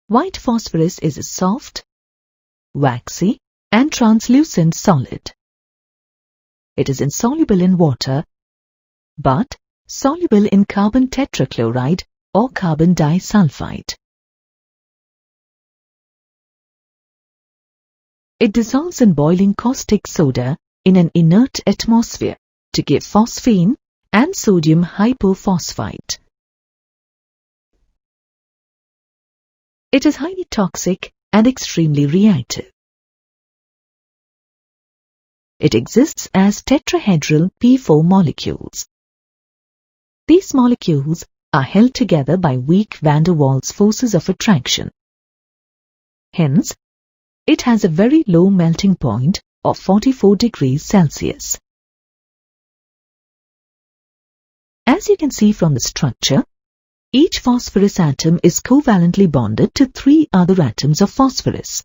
White phosphorus is a soft, waxy, and translucent solid. It is insoluble in water, but soluble in carbon tetrachloride or carbon disulfide. It dissolves in boiling caustic soda in an inert atmosphere to give phosphine and sodium hypophosphite. It is highly toxic and extremely reactive. It exists as tetrahedral P4 molecules. These molecules are held together by weak van der Waals forces of attraction. Hence, it has a very low melting point of 44 degrees Celsius. As you can see from the structure, each phosphorus atom is covalently bonded to 3 other atoms of phosphorus.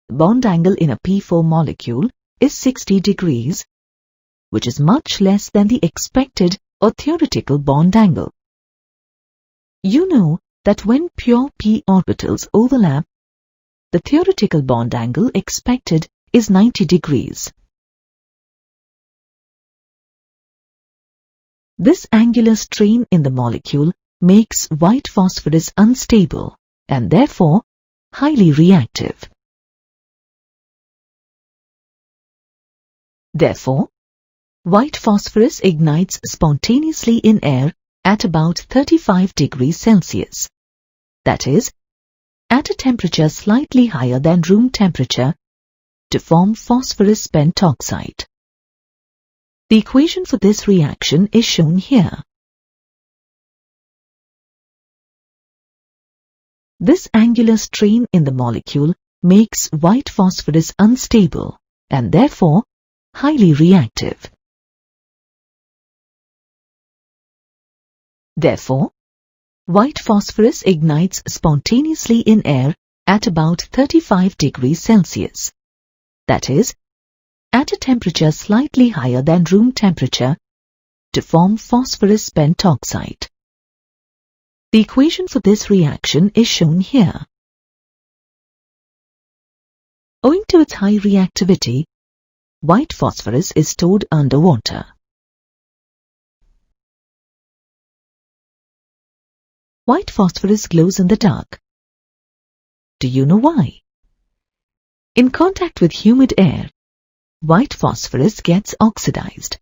The bond angle in a P4 molecule is 60 degrees, which is much less than the expected or theoretical bond angle. You know that when pure p orbitals overlap, the theoretical bond angle expected is 90 degrees. This angular strain in the molecule makes white phosphorus unstable and therefore highly reactive. Therefore, white phosphorus ignites spontaneously in air at about 35 degrees Celsius. That is, at a temperature slightly higher than room temperature, to form phosphorus pentoxide. The equation for this reaction is shown here. This angular strain in the molecule makes white phosphorus unstable and therefore highly reactive. Therefore, white phosphorus ignites spontaneously in air at about 35 degrees Celsius. That is, at a temperature slightly higher than room temperature, to form phosphorus pentoxide. The equation for this reaction is shown here. Owing to its high reactivity, white phosphorus is stored underwater. White phosphorus glows in the dark. Do you know why? In contact with humid air, white phosphorus gets oxidized.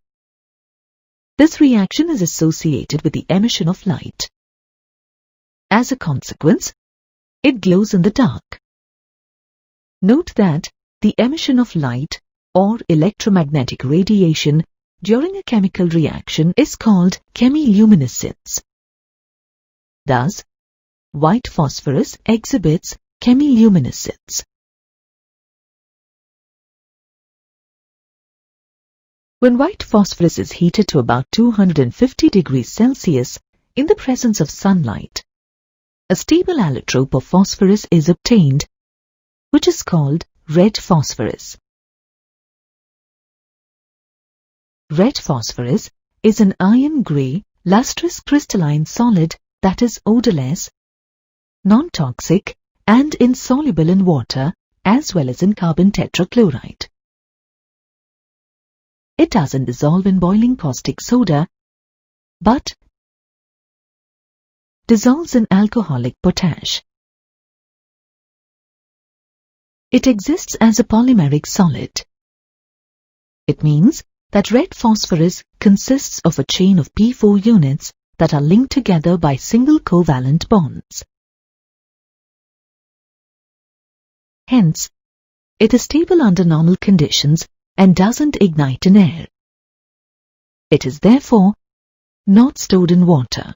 This reaction is associated with the emission of light. As a consequence, it glows in the dark. Note that the emission of light or electromagnetic radiation during a chemical reaction is called chemiluminescence. Thus, white phosphorus exhibits chemiluminescence. When white phosphorus is heated to about 250 degrees Celsius in the presence of sunlight, a stable allotrope of phosphorus is obtained, which is called red phosphorus. Red phosphorus is an iron-grey, lustrous crystalline solid that is odorless, non-toxic, and insoluble in water as well as in carbon tetrachloride. It doesn't dissolve in boiling caustic soda, but dissolves in alcoholic potash. It exists as a polymeric solid. It means that red phosphorus consists of a chain of P4 units that are linked together by single covalent bonds. Hence, it is stable under normal conditions and doesn't ignite in air. It is therefore not stored in water.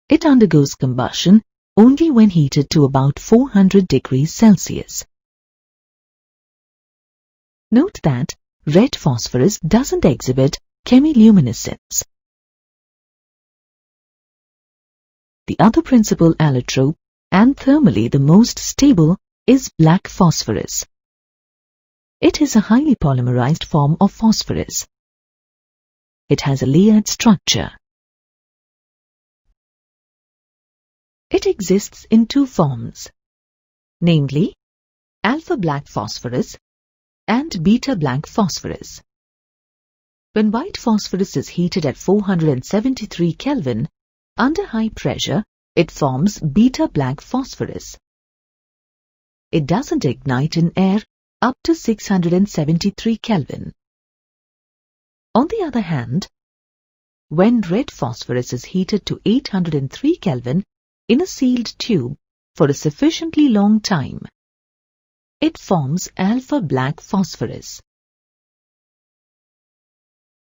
It undergoes combustion only when heated to about 400 degrees Celsius. Note that red phosphorus doesn't exhibit chemiluminescence. The other principal allotrope and thermally the most stable is black phosphorus. It is a highly polymerized form of phosphorus. It has a layered structure. It exists in two forms, namely alpha-black phosphorus and beta-black phosphorus. When white phosphorus is heated at 473 Kelvin, under high pressure, it forms beta-black phosphorus. It doesn't ignite in air up to 673 Kelvin. On the other hand, when red phosphorus is heated to 803 Kelvin in a sealed tube for a sufficiently long time, it forms alpha-black phosphorus.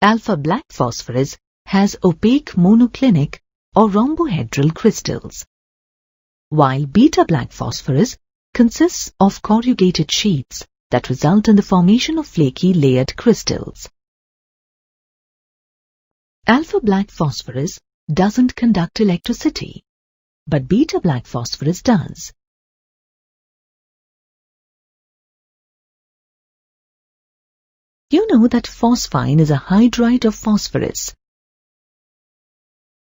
Alpha-black phosphorus has opaque monoclinic or rhombohedral crystals, while beta-black phosphorus consists of corrugated sheets that result in the formation of flaky layered crystals. Alpha-black phosphorus doesn't conduct electricity, but beta-black phosphorus does. You know that phosphine is a hydride of phosphorus.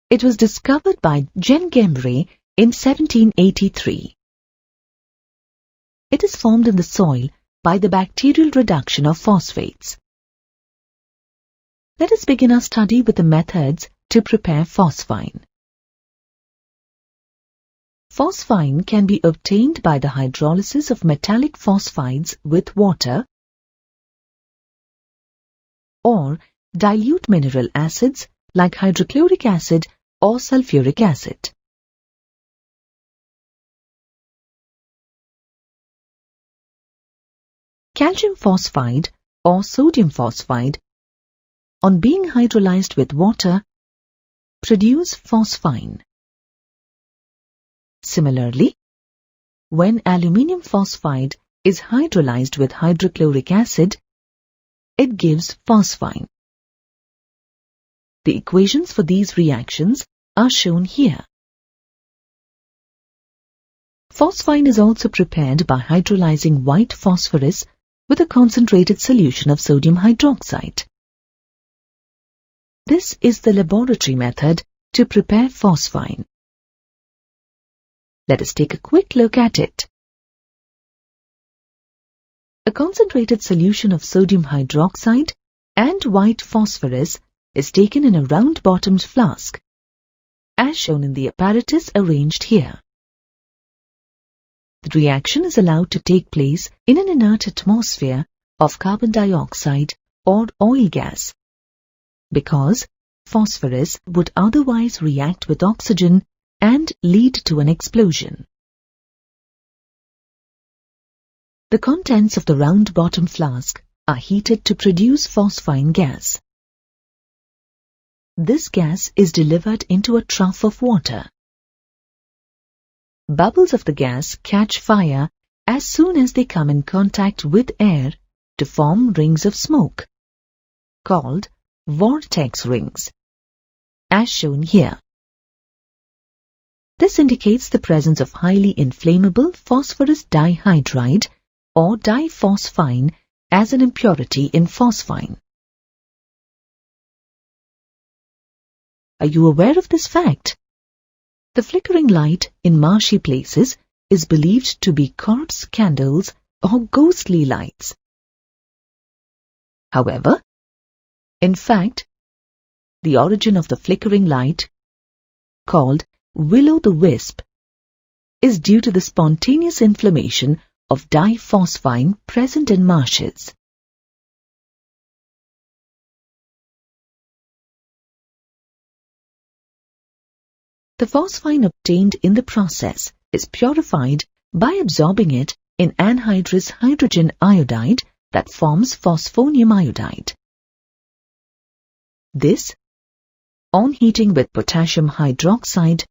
It was discovered by Jean Gembre in 1783. It is formed in the soil by the bacterial reduction of phosphates. Let us begin our study with the methods to prepare phosphine. Phosphine can be obtained by the hydrolysis of metallic phosphides with water or dilute mineral acids like hydrochloric acid or sulfuric acid. Calcium phosphide or sodium phosphide, on being hydrolyzed with water, produce phosphine. Similarly, when aluminium phosphide is hydrolyzed with hydrochloric acid, it gives phosphine. The equations for these reactions are shown here. Phosphine is also prepared by hydrolyzing white phosphorus with a concentrated solution of sodium hydroxide. This is the laboratory method to prepare phosphine. Let us take a quick look at it. A concentrated solution of sodium hydroxide and white phosphorus is taken in a round-bottomed flask, as shown in the apparatus arranged here. The reaction is allowed to take place in an inert atmosphere of carbon dioxide or oil gas, because phosphorus would otherwise react with oxygen and lead to an explosion. The contents of the round-bottom flask are heated to produce phosphine gas. This gas is delivered into a trough of water. Bubbles of the gas catch fire as soon as they come in contact with air to form rings of smoke, called vortex rings, as shown here. This indicates the presence of highly inflammable phosphorus dihydride or diphosphine as an impurity in phosphine. Are you aware of this fact? The flickering light in marshy places is believed to be corpse candles or ghostly lights. However, in fact, the origin of the flickering light, called will-o'-the-wisp, is due to the spontaneous inflammation of diphosphine present in marshes. The phosphine obtained in the process is purified by absorbing it in anhydrous hydrogen iodide that forms phosphonium iodide. This, on heating with potassium hydroxide,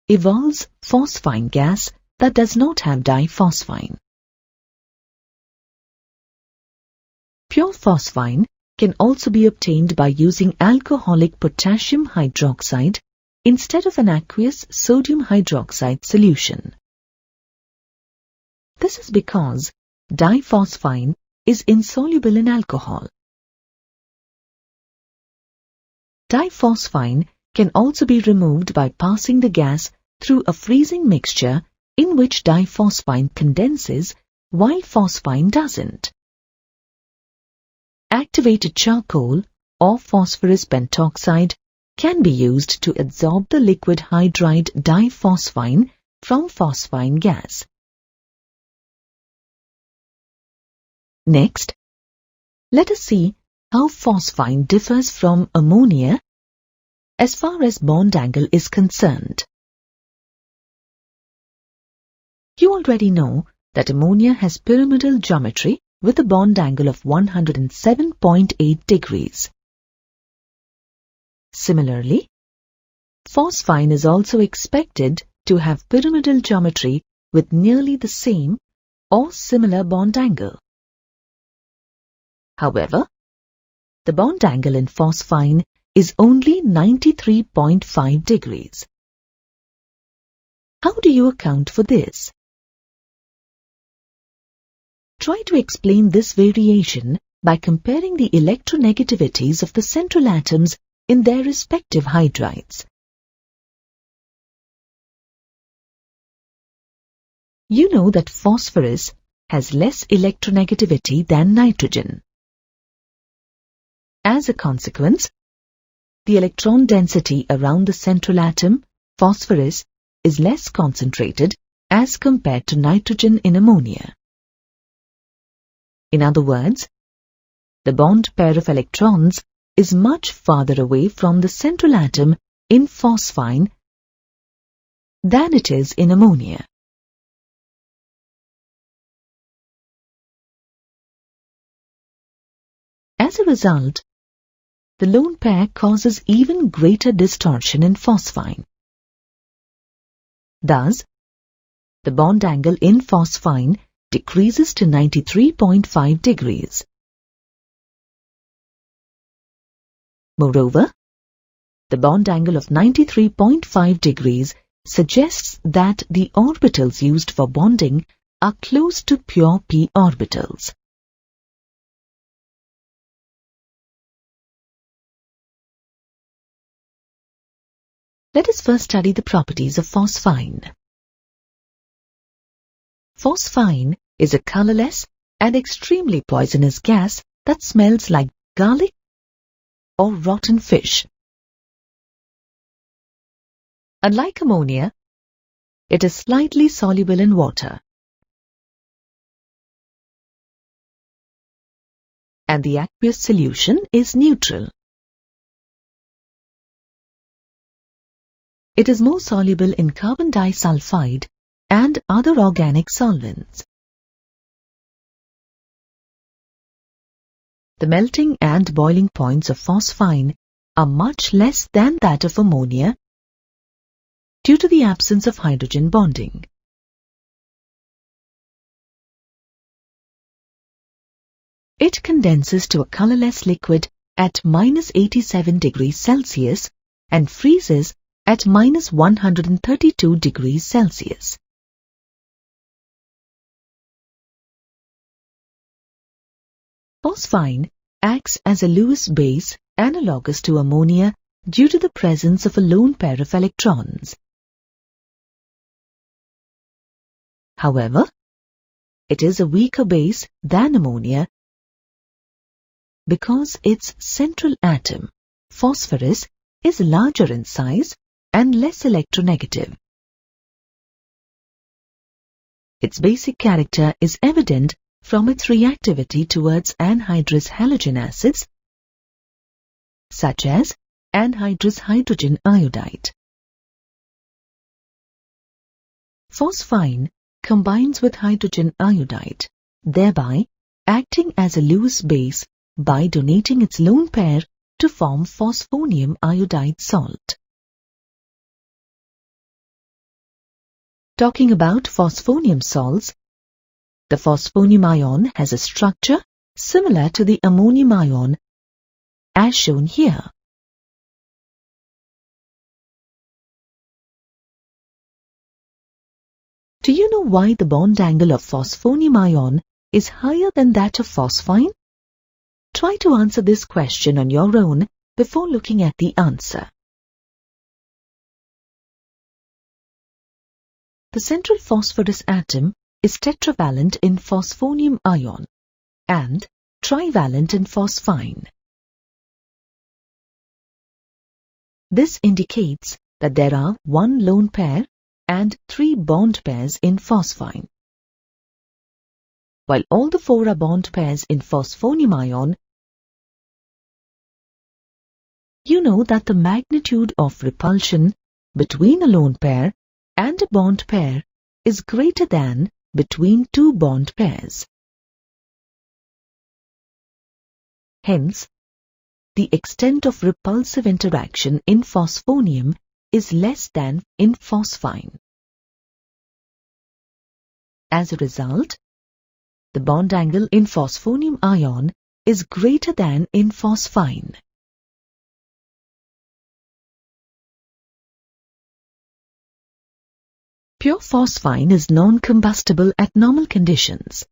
evolves phosphine gas that does not have diphosphine. Pure phosphine can also be obtained by using alcoholic potassium hydroxide instead of an aqueous sodium hydroxide solution. This is because diphosphine is insoluble in alcohol. Diphosphine can also be removed by passing the gas through a freezing mixture in which diphosphine condenses while phosphine doesn't. Activated charcoal or phosphorus pentoxide can be used to absorb the liquid hydride diphosphine from phosphine gas. Next, let us see how phosphine differs from ammonia as far as bond angle is concerned. You already know that ammonia has pyramidal geometry with a bond angle of 107.8 degrees. Similarly, phosphine is also expected to have pyramidal geometry with nearly the same or similar bond angle. However, the bond angle in phosphine is only 93.5 degrees. How do you account for this? Try to explain this variation by comparing the electronegativities of the central atoms in their respective hydrides. You know that phosphorus has less electronegativity than nitrogen. As a consequence, the electron density around the central atom, phosphorus, is less concentrated as compared to nitrogen in ammonia. In other words, the bond pair of electrons is much farther away from the central atom in phosphine than it is in ammonia. As a result, the lone pair causes even greater distortion in phosphine. Thus, the bond angle in phosphine decreases to 93.5 degrees. Moreover, the bond angle of 93.5 degrees suggests that the orbitals used for bonding are close to pure p orbitals. Let us first study the properties of phosphine. Phosphine is a colorless and extremely poisonous gas that smells like garlic or rotten fish. Unlike ammonia, it is slightly soluble in water, and the aqueous solution is neutral. It is more soluble in carbon disulfide and other organic solvents. The melting and boiling points of phosphine are much less than that of ammonia due to the absence of hydrogen bonding. It condenses to a colorless liquid at -87 degrees Celsius and freezes at -132 degrees Celsius. Phosphine acts as a Lewis base analogous to ammonia due to the presence of a lone pair of electrons. However, it is a weaker base than ammonia because its central atom, phosphorus, is larger in size and less electronegative. Its basic character is evident from its reactivity towards anhydrous halogen acids such as anhydrous hydrogen iodide. Phosphine combines with hydrogen iodide, thereby acting as a Lewis base by donating its lone pair to form phosphonium iodide salt. Talking about phosphonium salts, the phosphonium ion has a structure similar to the ammonium ion as shown here. Do you know why the bond angle of phosphonium ion is higher than that of phosphine? Try to answer this question on your own before looking at the answer. The central phosphorus atom is tetravalent in phosphonium ion and trivalent in phosphine. This indicates that there are 1 lone pair and 3 bond pairs in phosphine. While all the 4 are bond pairs in phosphonium ion, you know that the magnitude of repulsion between a lone pair and a bond pair is greater than between 2 bond pairs. Hence, the extent of repulsive interaction in phosphonium is less than in phosphine. As a result, the bond angle in phosphonium ion is greater than in phosphine. Pure phosphine is non-combustible at normal conditions,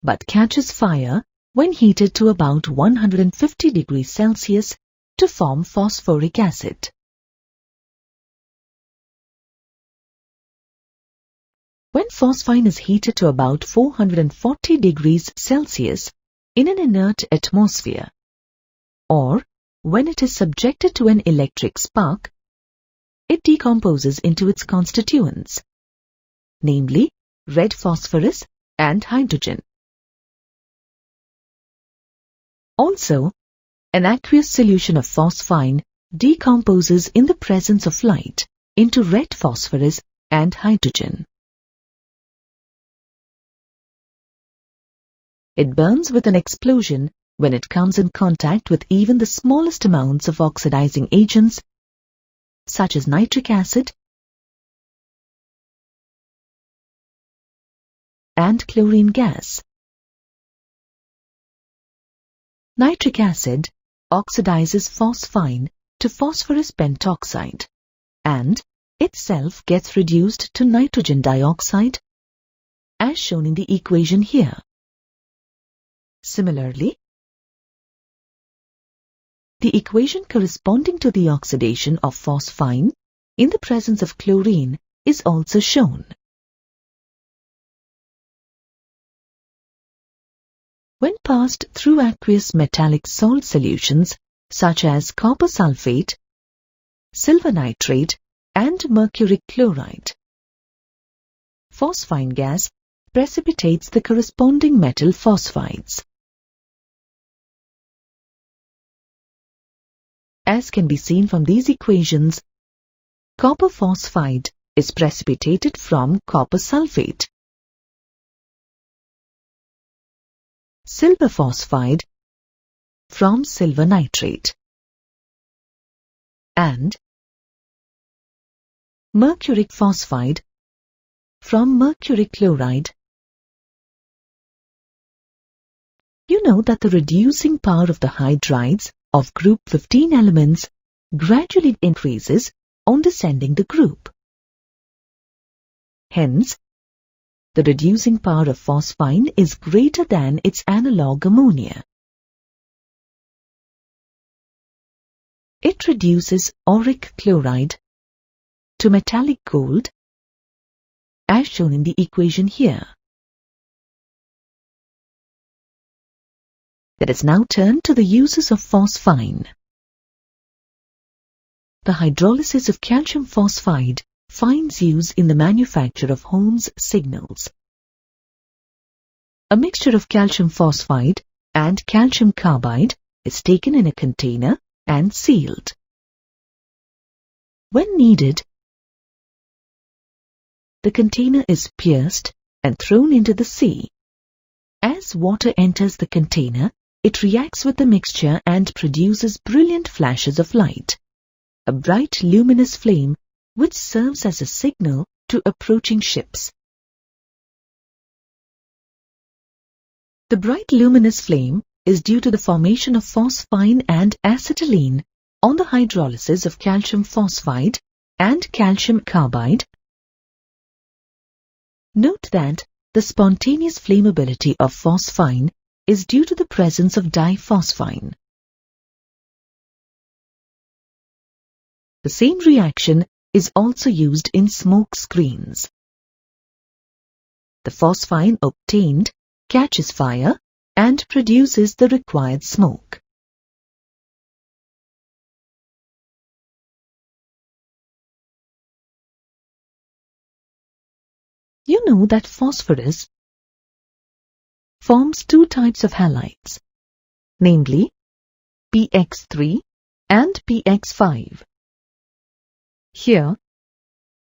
but catches fire when heated to about 150 degrees Celsius to form phosphoric acid. When phosphine is heated to about 440 degrees Celsius in an inert atmosphere, or when it is subjected to an electric spark, it decomposes into its constituents, namely red phosphorus and hydrogen. Also, an aqueous solution of phosphine decomposes in the presence of light into red phosphorus and hydrogen. It burns with an explosion when it comes in contact with even the smallest amounts of oxidizing agents such as nitric acid and chlorine gas. Nitric acid oxidizes phosphine to phosphorus pentoxide and itself gets reduced to nitrogen dioxide as shown in the equation here. Similarly, the equation corresponding to the oxidation of phosphine in the presence of chlorine is also shown. When passed through aqueous metallic salt solutions such as copper sulfate, silver nitrate, and mercury chloride, phosphine gas precipitates the corresponding metal phosphides. As can be seen from these equations, copper phosphide is precipitated from copper sulfate, silver phosphide from silver nitrate, and mercuric phosphide from mercury chloride. You know that the reducing power of the hydrides of group 15 elements gradually increases on descending the group. Hence, the reducing power of phosphine is greater than its analogue ammonia. It reduces auric chloride to metallic gold, as shown in the equation here. Let us now turn to the uses of phosphine. The hydrolysis of calcium phosphide finds use in the manufacture of Holmes signals. A mixture of calcium phosphide and calcium carbide is taken in a container and sealed. When needed, the container is pierced and thrown into the sea. As water enters the container, it reacts with the mixture and produces brilliant flashes of light, a bright luminous flame which serves as a signal to approaching ships. The bright luminous flame is due to the formation of phosphine and acetylene on the hydrolysis of calcium phosphide and calcium carbide. Note that the spontaneous flammability of phosphine is due to the presence of diphosphine. The same reaction is also used in smoke screens. The phosphine obtained catches fire and produces the required smoke. You know that phosphorus forms two types of halides, namely PX3 and PX5. Here,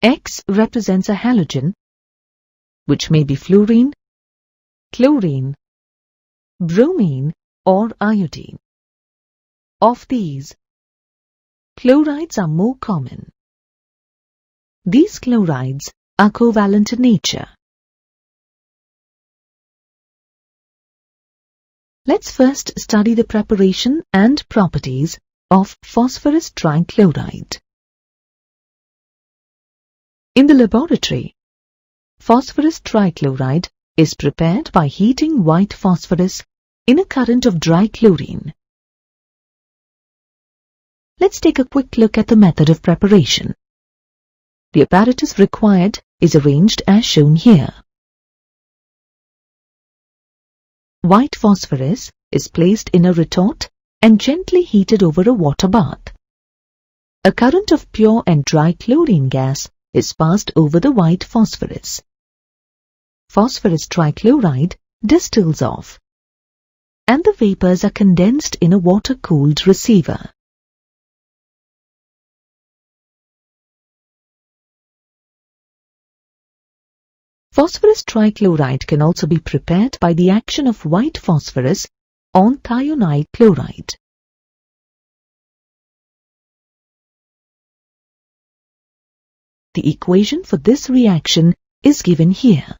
X represents a halogen, which may be fluorine, chlorine, bromine or iodine. Of these, chlorides are more common. These chlorides are covalent in nature. Let's first study the preparation and properties of phosphorus trichloride. In the laboratory, phosphorus trichloride is prepared by heating white phosphorus in a current of dry chlorine. Let's take a quick look at the method of preparation. The apparatus required is arranged as shown here. White phosphorus is placed in a retort and gently heated over a water bath. A current of pure and dry chlorine gas is passed over the white phosphorus. Phosphorus trichloride distills off, and the vapors are condensed in a water-cooled receiver. Phosphorus trichloride can also be prepared by the action of white phosphorus on thionide chloride. The equation for this reaction is given here.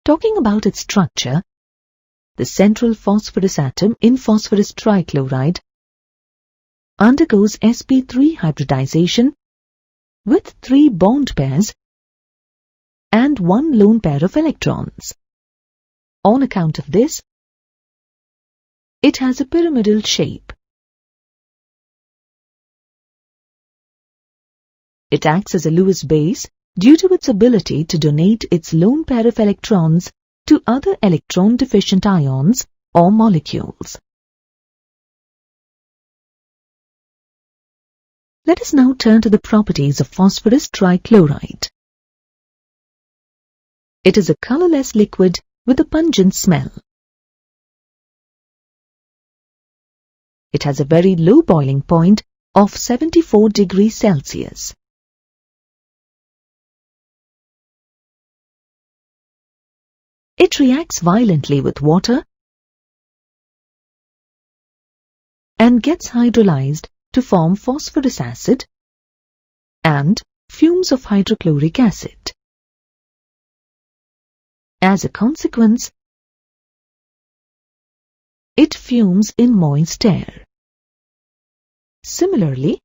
Talking about its structure, the central phosphorus atom in phosphorus trichloride undergoes sp3 hybridization with 3 bond pairs and 1 lone pair of electrons. On account of this, it has a pyramidal shape. It acts as a Lewis base due to its ability to donate its lone pair of electrons to other electron-deficient ions or molecules. Let us now turn to the properties of phosphorus trichloride. It is a colorless liquid with a pungent smell. It has a very low boiling point of 74 degrees Celsius. It reacts violently with water and gets hydrolyzed to form phosphorus acid and fumes of hydrochloric acid. As a consequence, it fumes in moist air. Similarly,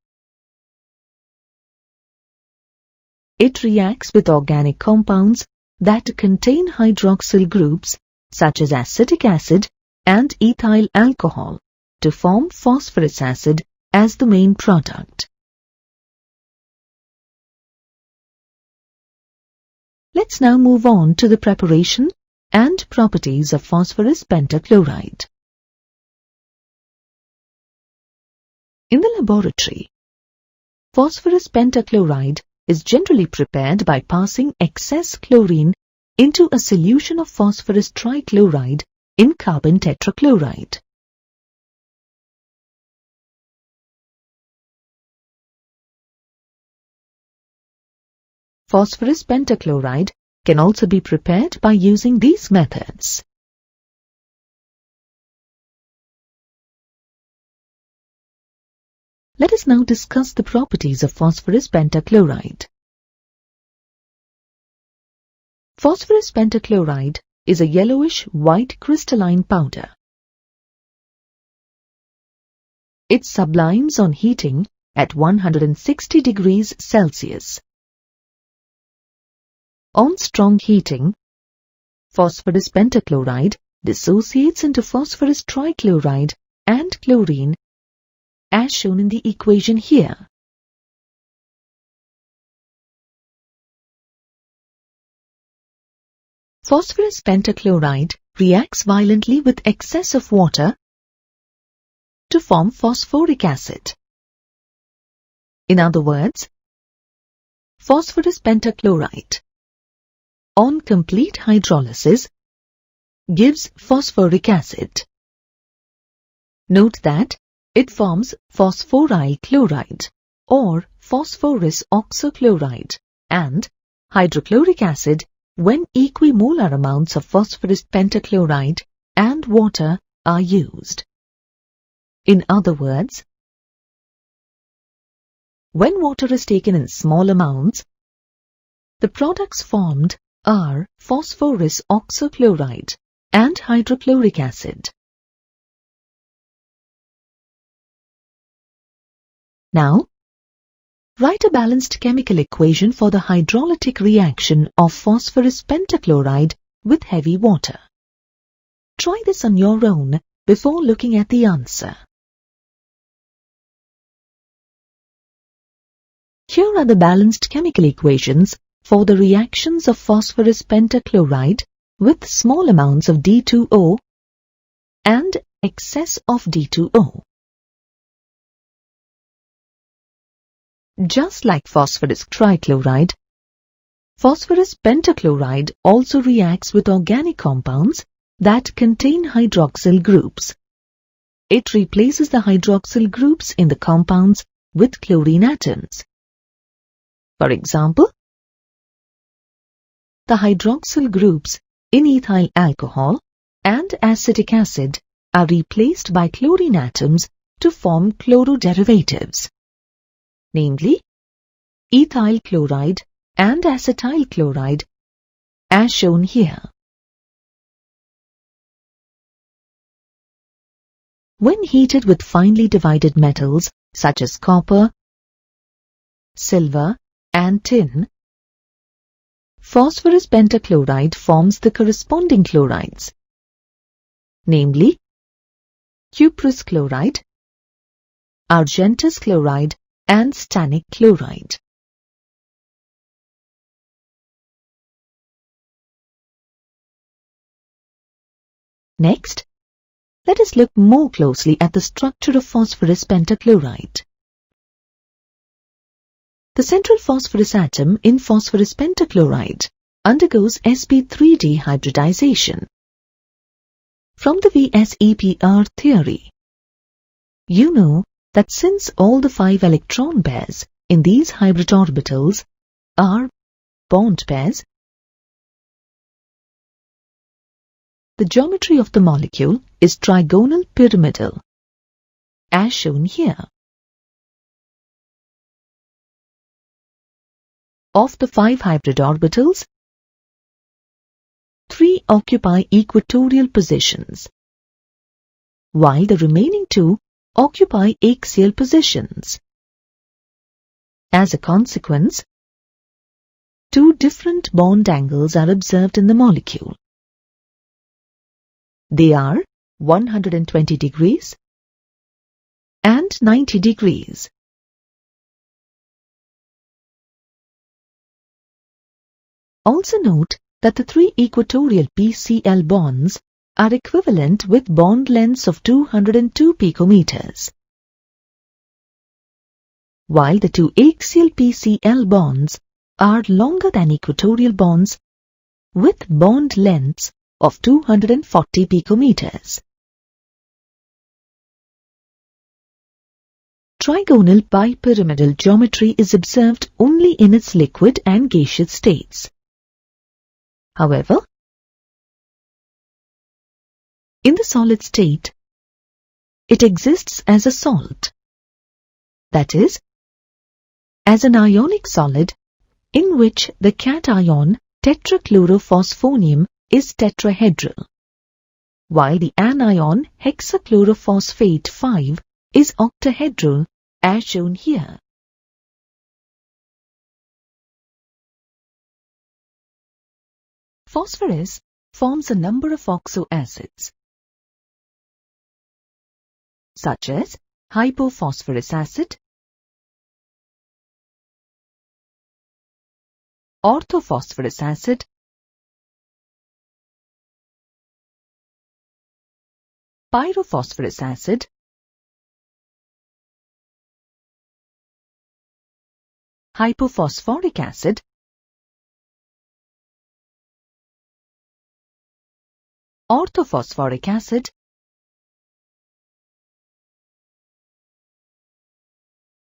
it reacts with organic compounds that contain hydroxyl groups such as acetic acid and ethyl alcohol to form phosphorus acid as the main product. Let's now move on to the preparation and properties of phosphorus pentachloride. In the laboratory, phosphorus pentachloride is generally prepared by passing excess chlorine into a solution of phosphorus trichloride in carbon tetrachloride. Phosphorus pentachloride can also be prepared by using these methods. Let us now discuss the properties of phosphorus pentachloride. Phosphorus pentachloride is a yellowish-white crystalline powder. It sublimes on heating at 160 degrees Celsius. On strong heating, phosphorus pentachloride dissociates into phosphorus trichloride and chlorine as shown in the equation here. Phosphorus pentachloride reacts violently with excess of water to form phosphoric acid. In other words, phosphorus pentachloride, on complete hydrolysis, gives phosphoric acid. Note that it forms phosphoryl chloride or phosphorus oxochloride and hydrochloric acid when equimolar amounts of phosphorus pentachloride and water are used. In other words, when water is taken in small amounts, the products formed are phosphorus oxochloride and hydrochloric acid. Now, write a balanced chemical equation for the hydrolytic reaction of phosphorus pentachloride with heavy water. Try this on your own before looking at the answer. Here are the balanced chemical equations for the reactions of phosphorus pentachloride with small amounts of D2O and excess of D2O. Just like phosphorus trichloride, phosphorus pentachloride also reacts with organic compounds that contain hydroxyl groups. It replaces the hydroxyl groups in the compounds with chlorine atoms. For example, the hydroxyl groups in ethyl alcohol and acetic acid are replaced by chlorine atoms to form chloroderivatives, namely ethyl chloride and acetyl chloride, as shown here. When heated with finely divided metals such as copper, silver, and tin, phosphorus pentachloride forms the corresponding chlorides, namely cuprous chloride, argentous chloride, and stannic chloride. Next, let us look more closely at the structure of phosphorus pentachloride. The central phosphorus atom in phosphorus pentachloride undergoes sp3d hybridization. From the VSEPR theory, you know that since all the 5 electron pairs in these hybrid orbitals are bond pairs, the geometry of the molecule is trigonal pyramidal, as shown here. Of the 5 hybrid orbitals, 3 occupy equatorial positions, while the remaining 2 occupy axial positions. As a consequence, 2 different bond angles are observed in the molecule. They are 120 degrees and 90 degrees. Also note that the 3 equatorial PCl bonds are equivalent with bond lengths of 202 picometers, while the 2 axial PCl bonds are longer than equatorial bonds with bond lengths of 240 picometers. Trigonal bipyramidal geometry is observed only in its liquid and gaseous states. However, in the solid state, it exists as a salt, that is, as an ionic solid in which the cation tetrachlorophosphonium is tetrahedral, while the anion hexachlorophosphate 5 is octahedral, as shown here. Phosphorus forms a number of oxo acids, such as hypophosphorus acid, orthophosphorus acid, pyrophosphorus acid, hypophosphoric acid, orthophosphoric acid,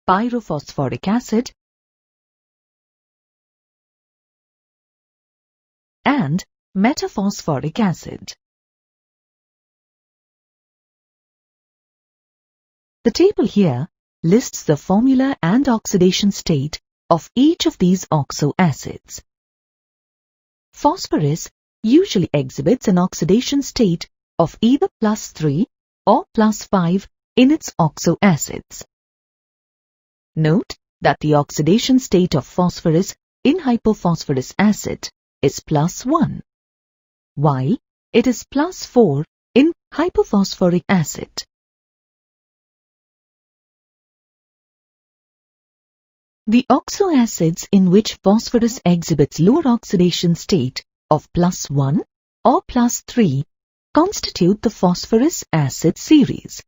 pyrophosphoric acid, and metaphosphoric acid. The table here lists the formula and oxidation state of each of these oxo acids. Phosphorus usually exhibits an oxidation state of either +3 or +5 in its oxo acids. Note that the oxidation state of phosphorus in hypophosphorus acid is +1, while it is +4 in hypophosphoric acid. The oxo acids in which phosphorus exhibits lower oxidation state of +1 or +3 constitute the phosphorus acid series,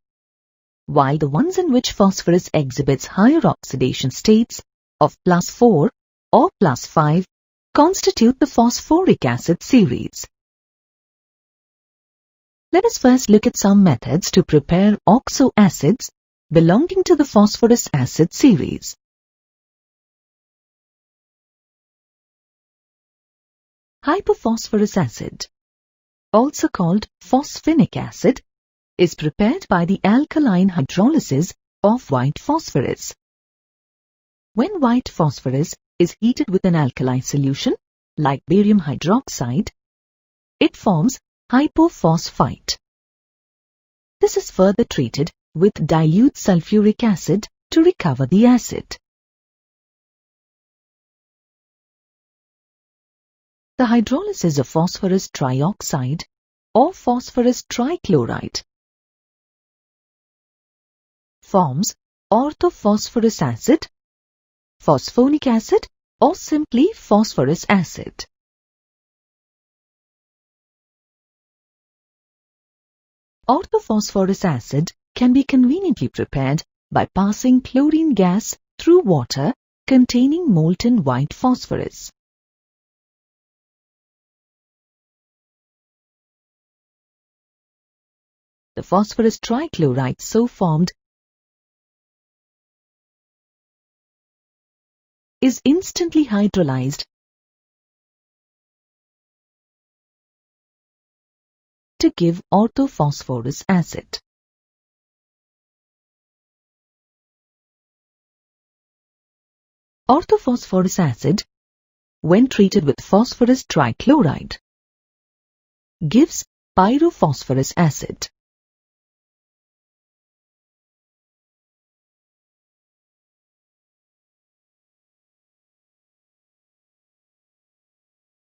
while the ones in which phosphorus exhibits higher oxidation states of +4 or +5 constitute the phosphoric acid series. Let us first look at some methods to prepare oxo acids belonging to the phosphorus acid series. Hypophosphorus acid, also called phosphinic acid, is prepared by the alkaline hydrolysis of white phosphorus. When white phosphorus is heated with an alkali solution, like barium hydroxide, it forms hypophosphite. This is further treated with dilute sulfuric acid to recover the acid. The hydrolysis of phosphorus trioxide or phosphorus trichloride forms orthophosphorus acid, phosphonic acid, or simply phosphorus acid. Orthophosphorus acid can be conveniently prepared by passing chlorine gas through water containing molten white phosphorus. The phosphorus trichloride so formed is instantly hydrolyzed to give orthophosphorus acid. Orthophosphorus acid, when treated with phosphorus trichloride, gives pyrophosphorus acid.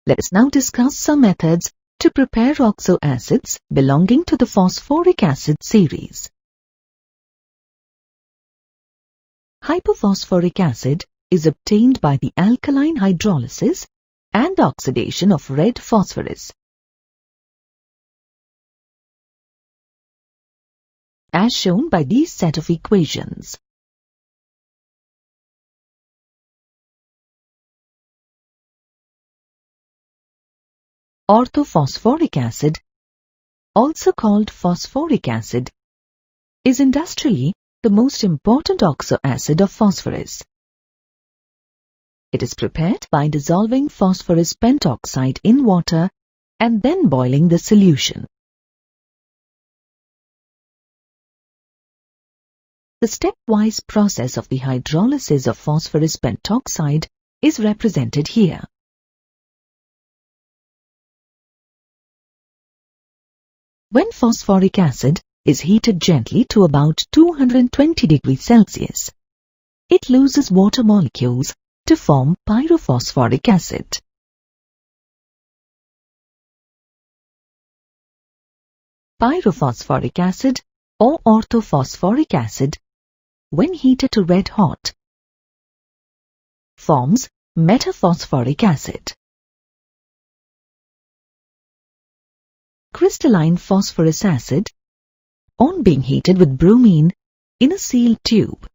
Let us now discuss some methods to prepare oxo acids belonging to the phosphoric acid series. Hypophosphoric acid is obtained by the alkaline hydrolysis and oxidation of red phosphorus. As shown by these set of equations. Orthophosphoric acid, also called phosphoric acid, is industrially the most important oxo acid of phosphorus. It is prepared by dissolving phosphorus pentoxide in water and then boiling the solution. The stepwise process of the hydrolysis of phosphorus pentoxide is represented here. When phosphoric acid is heated gently to about 220 degrees Celsius, it loses water molecules to form pyrophosphoric acid. Pyrophosphoric acid or orthophosphoric acid when heated to red hot, forms metaphosphoric acid. Crystalline phosphorus acid, on being heated with bromine in a sealed tube,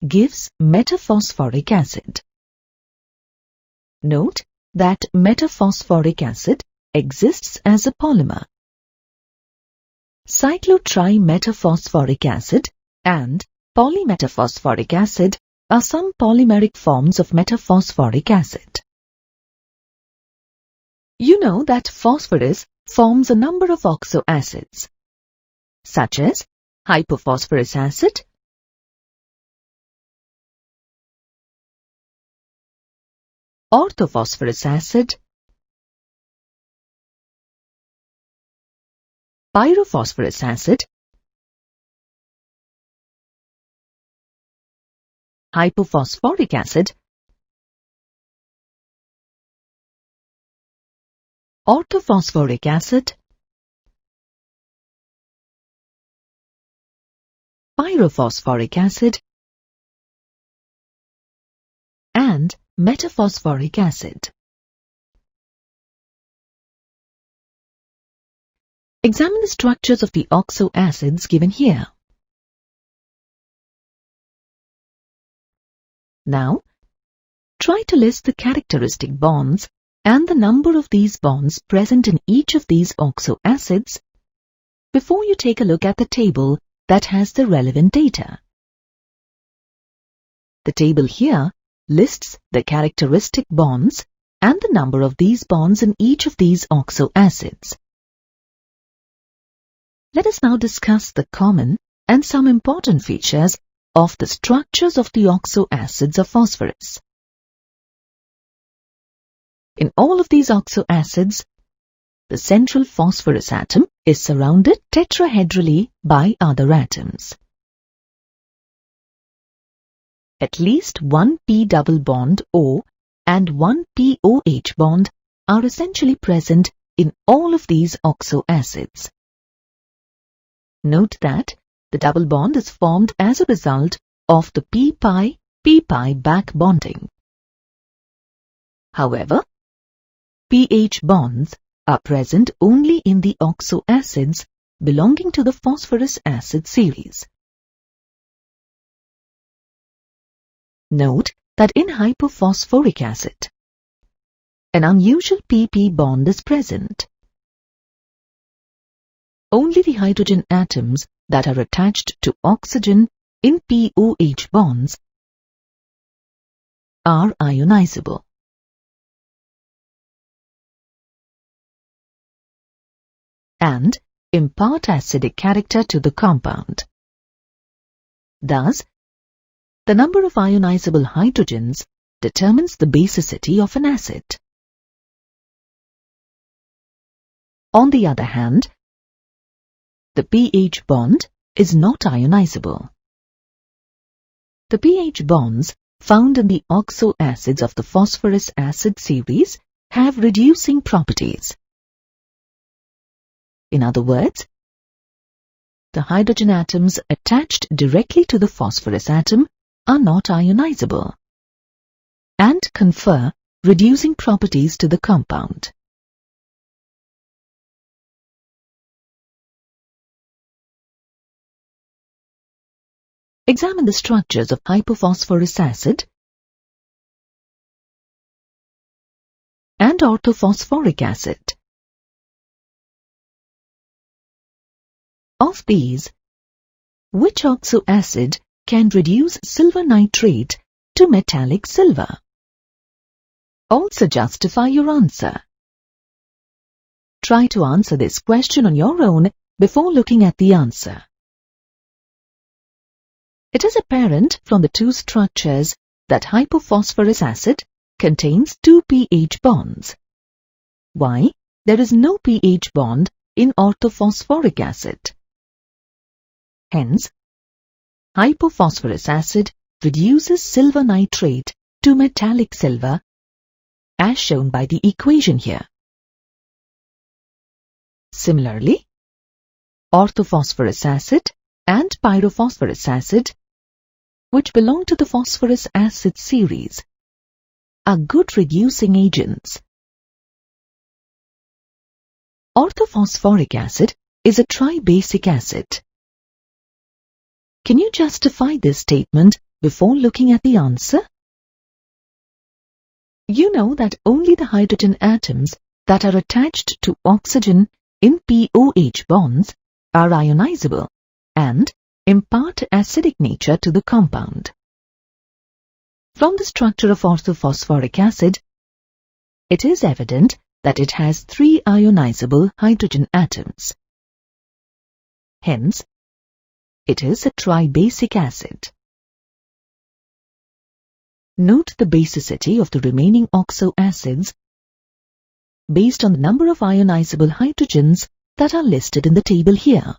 gives metaphosphoric acid. Note that metaphosphoric acid exists as a polymer. Cyclotrimetaphosphoric acid and polymetaphosphoric acid are some polymeric forms of metaphosphoric acid. You know that phosphorus forms a number of oxo acids, such as hypophosphorus acid, orthophosphorus acid, pyrophosphorus acid, hypophosphoric acid, orthophosphoric acid, pyrophosphoric acid, and metaphosphoric acid. Examine the structures of the oxo acids given here. Now, try to list the characteristic bonds and the number of these bonds present in each of these oxo acids before you take a look at the table that has the relevant data. The table here lists the characteristic bonds and the number of these bonds in each of these oxo acids. Let us now discuss the common and some important features of the structures of the oxo acids of phosphorus. In all of these oxo acids, the central phosphorus atom is surrounded tetrahedrally by other atoms. At least one P double bond O and one POH bond are essentially present in all of these oxo acids. Note that the double bond is formed as a result of the P-pi back bonding. However, pH bonds are present only in the oxo acids belonging to the phosphorus acid series. Note that in hypophosphoric acid, an unusual PP bond is present. Only the hydrogen atoms that are attached to oxygen in POH bonds are ionizable. And impart acidic character to the compound. Thus, the number of ionizable hydrogens determines the basicity of an acid. On the other hand, the pH bond is not ionizable. The pH bonds found in the oxo acids of the phosphorus acid series have reducing properties. In other words, the hydrogen atoms attached directly to the phosphorus atom are not ionizable and confer reducing properties to the compound. Examine the structures of hypophosphorus acid and orthophosphoric acid. Of these, which oxo acid can reduce silver nitrate to metallic silver? Also justify your answer. Try to answer this question on your own before looking at the answer. It is apparent from the two structures that hypophosphorus acid contains two pH bonds. Why? There is no pH bond in orthophosphoric acid. Hence, hypophosphorus acid reduces silver nitrate to metallic silver, as shown by the equation here. Similarly, orthophosphorus acid and pyrophosphorus acid which belong to the phosphorus acid series, are good reducing agents. Orthophosphoric acid is a tribasic acid. Can you justify this statement before looking at the answer? You know that only the hydrogen atoms that are attached to oxygen in POH bonds are ionizable and impart acidic nature to the compound. From the structure of orthophosphoric acid, it is evident that it has 3 ionizable hydrogen atoms. Hence, it is a tribasic acid. Note the basicity of the remaining oxo acids based on the number of ionizable hydrogens that are listed in the table here.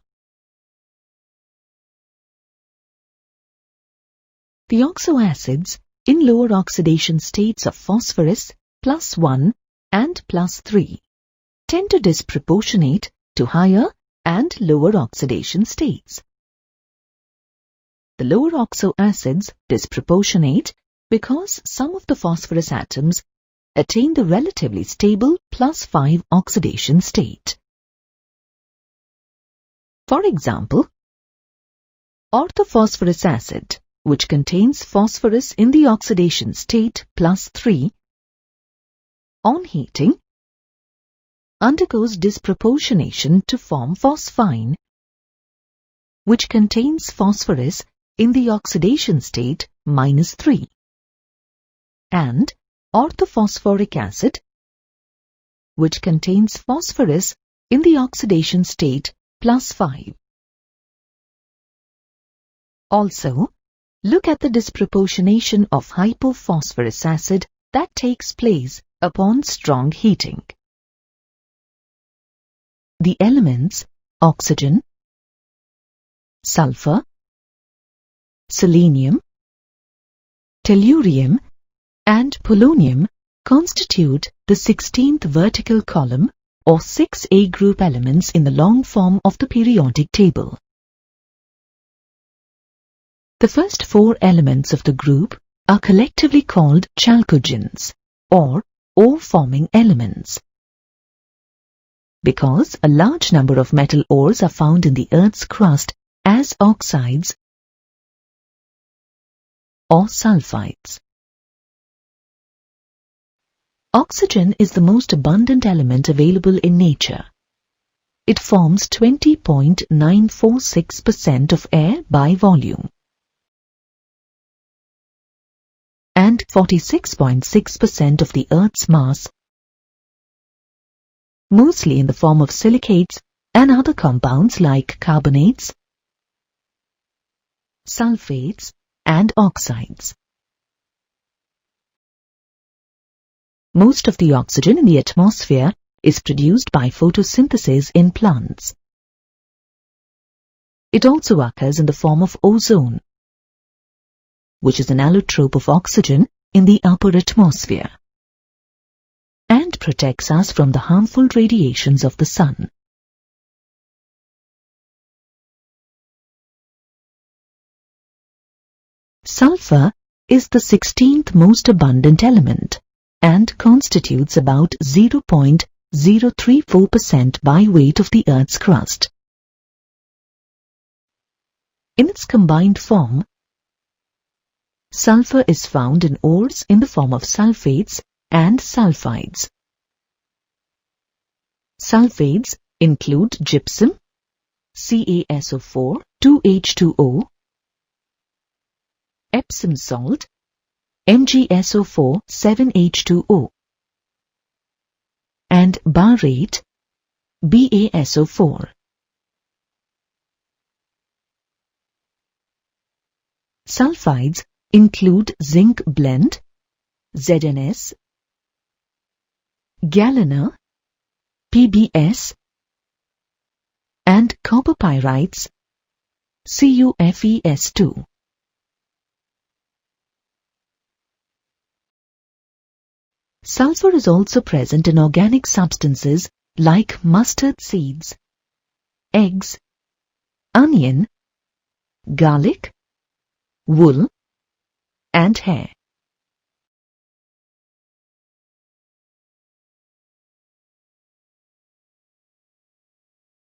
The oxo acids in lower oxidation states of phosphorus +1 and +3 tend to disproportionate to higher and lower oxidation states. The lower oxo acids disproportionate because some of the phosphorus atoms attain the relatively stable +5 oxidation state. For example, orthophosphorus acid, which contains phosphorus in the oxidation state +3, on heating, undergoes disproportionation to form phosphine, which contains phosphorus in the oxidation state -3, and orthophosphoric acid, which contains phosphorus in the oxidation state +5. Also, look at the disproportionation of hypophosphorus acid that takes place upon strong heating. The elements oxygen, sulfur, selenium, tellurium, and polonium constitute the 16th vertical column or 6A group elements in the long form of the periodic table. The first 4 elements of the group are collectively called chalcogens or ore-forming elements. Because a large number of metal ores are found in the Earth's crust as oxides or sulfides. Oxygen is the most abundant element available in nature. It forms 20.946% of air by volume and 46.6% of the Earth's mass, mostly in the form of silicates and other compounds like carbonates, sulfates, and oxides. Most of the oxygen in the atmosphere is produced by photosynthesis in plants. It also occurs in the form of ozone, which is an allotrope of oxygen in the upper atmosphere, and protects us from the harmful radiations of the sun. Sulfur is the 16th most abundant element and constitutes about 0.034% by weight of the Earth's crust. In its combined form, sulfur is found in ores in the form of sulfates and sulfides. Sulfates include gypsum, CaSO4, 2H2O, Epsom salt, MgSO4, 7H2O, and barate, BaSO4. Sulfides include zinc blende, ZNS, galena, PbS, and copper pyrites, CuFeS2. Sulfur is also present in organic substances like mustard seeds, eggs, onion, garlic, wool, and hair.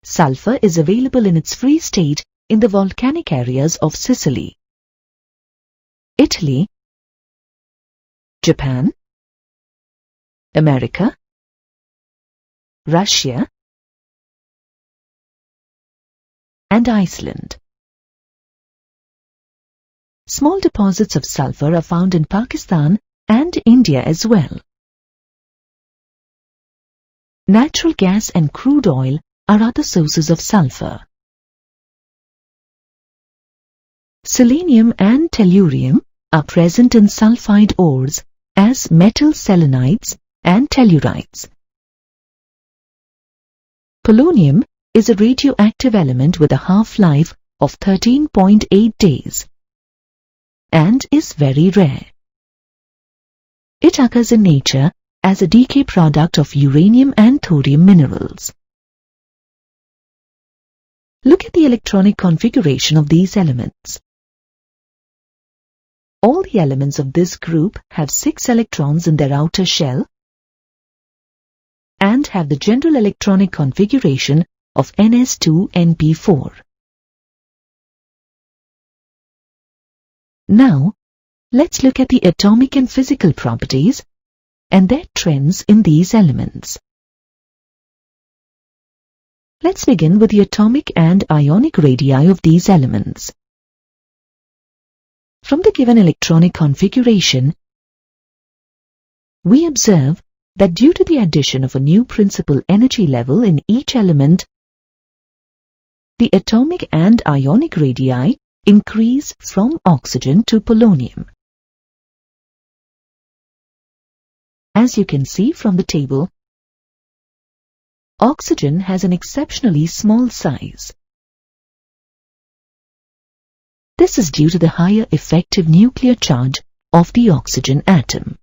Sulfur is available in its free state in the volcanic areas of Sicily, Italy, Japan, America, Russia, and Iceland. Small deposits of sulfur are found in Pakistan and India as well. Natural gas and crude oil are other sources of sulfur. Selenium and tellurium are present in sulfide ores as metal selenites and tellurites. Polonium is a radioactive element with a half-life of 13.8 days and is very rare. It occurs in nature as a decay product of uranium and thorium minerals. Look at the electronic configuration of these elements. All the elements of this group have 6 electrons in their outer shell and have the general electronic configuration of Ns2Np4. Now, let's look at the atomic and physical properties and their trends in these elements. Let's begin with the atomic and ionic radii of these elements. From the given electronic configuration, we observe that due to the addition of a new principal energy level in each element, the atomic and ionic radii increase from oxygen to polonium. As you can see from the table, oxygen has an exceptionally small size. This is due to the higher effective nuclear charge of the oxygen atom.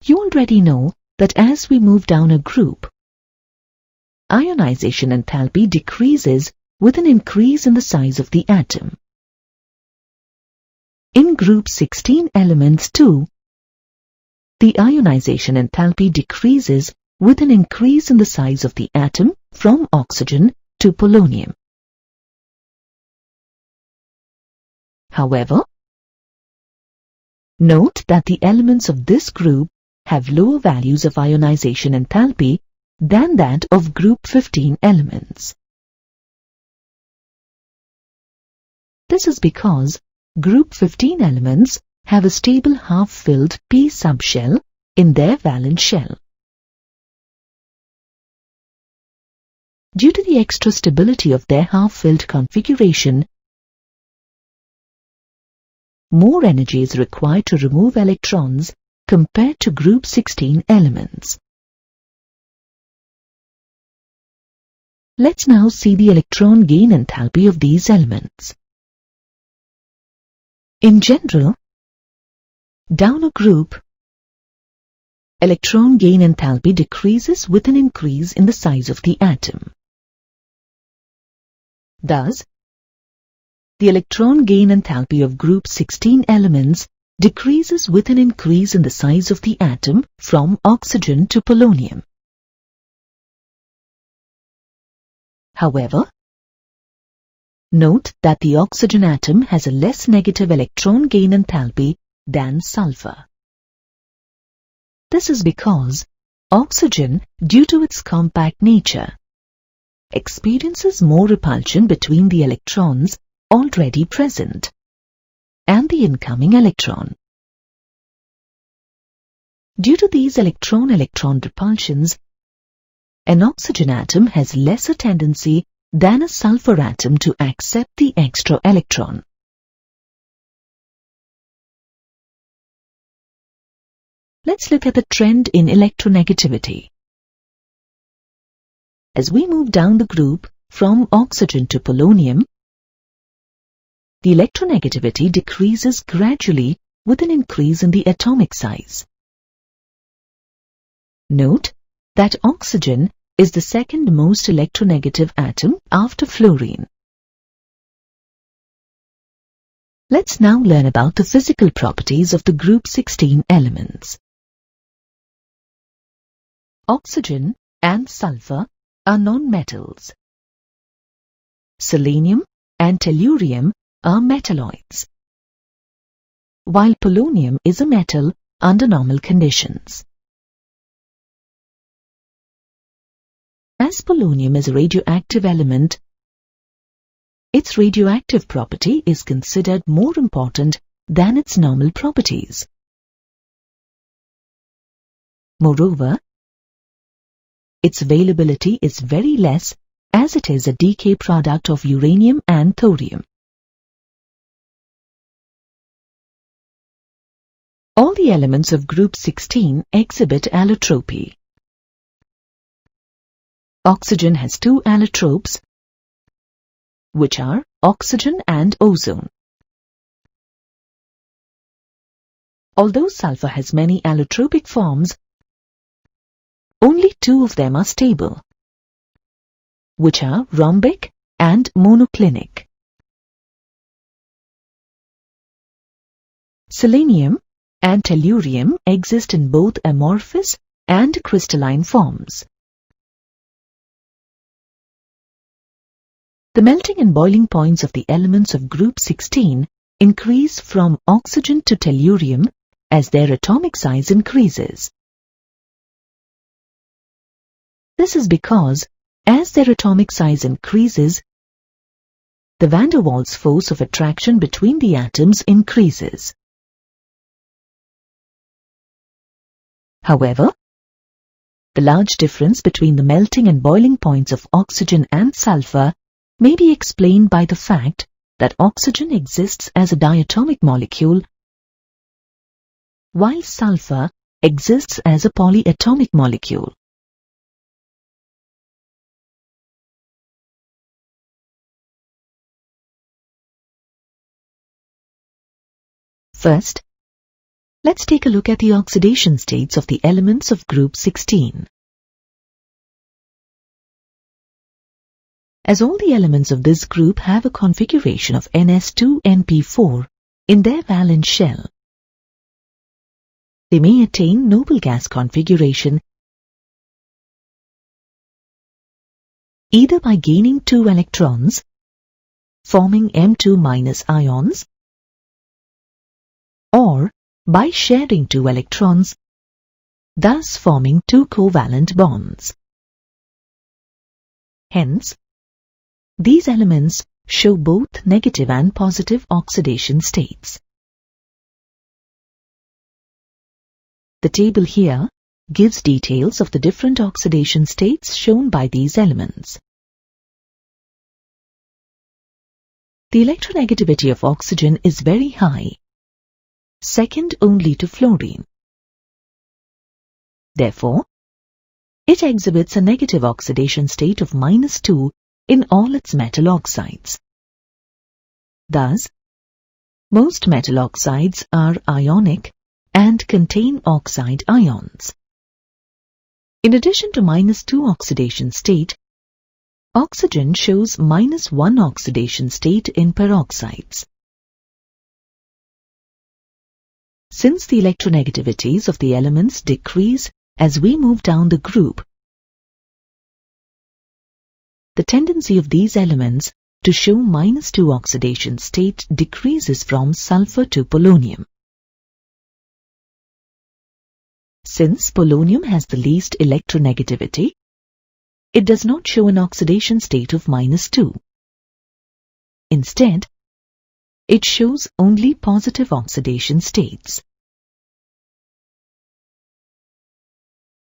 You already know that as we move down a group, ionization enthalpy decreases with an increase in the size of the atom. In group 16 elements too, the ionization enthalpy decreases with an increase in the size of the atom from oxygen to polonium. However, note that the elements of this group have lower values of ionization enthalpy than that of group 15 elements. This is because group 15 elements have a stable half-filled p subshell in their valence shell. Due to the extra stability of their half-filled configuration, more energy is required to remove electrons compared to group 16 elements. Let's now see the electron gain enthalpy of these elements. In general, down a group, electron gain enthalpy decreases with an increase in the size of the atom. Thus, the electron gain enthalpy of group 16 elements decreases with an increase in the size of the atom from oxygen to polonium. However, note that the oxygen atom has a less negative electron gain enthalpy than sulfur. This is because oxygen, due to its compact nature, experiences more repulsion between the electrons already present and the incoming electron. Due to these electron-electron repulsions, an oxygen atom has lesser tendency than a sulfur atom to accept the extra electron. Let's look at the trend in electronegativity. As we move down the group from oxygen to polonium, the electronegativity decreases gradually with an increase in the atomic size. Note that oxygen is the second most electronegative atom after fluorine. Let's now learn about the physical properties of the group 16 elements. Oxygen and sulfur are non-metals. Selenium and tellurium are metalloids, while polonium is a metal under normal conditions. As polonium is a radioactive element, its radioactive property is considered more important than its normal properties. Moreover, its availability is very less as it is a decay product of uranium and thorium. All the elements of group 16 exhibit allotropy. Oxygen has two allotropes, which are oxygen and ozone. Although sulfur has many allotropic forms, only two of them are stable, which are rhombic and monoclinic. Selenium and tellurium exist in both amorphous and crystalline forms. The melting and boiling points of the elements of group 16 increase from oxygen to tellurium as their atomic size increases. This is because, as their atomic size increases, the van der Waals force of attraction between the atoms increases. However, the large difference between the melting and boiling points of oxygen and sulfur may be explained by the fact that oxygen exists as a diatomic molecule, while sulfur exists as a polyatomic molecule. First, let's take a look at the oxidation states of the elements of group 16. As all the elements of this group have a configuration of Ns2np4 in their valence shell, they may attain noble gas configuration either by gaining 2 electrons, forming M2- ions, or by sharing 2 electrons, thus forming 2 covalent bonds. Hence, these elements show both negative and positive oxidation states. The table here gives details of the different oxidation states shown by these elements. The electronegativity of oxygen is very high, second only to fluorine. Therefore, it exhibits a negative oxidation state of -2 in all its metal oxides. Thus, most metal oxides are ionic and contain oxide ions. In addition to -2 oxidation state, oxygen shows -1 oxidation state in peroxides. Since the electronegativities of the elements decrease as we move down the group, the tendency of these elements to show -2 oxidation state decreases from sulfur to polonium. Since polonium has the least electronegativity, it does not show an oxidation state of -2. Instead, it shows only positive oxidation states.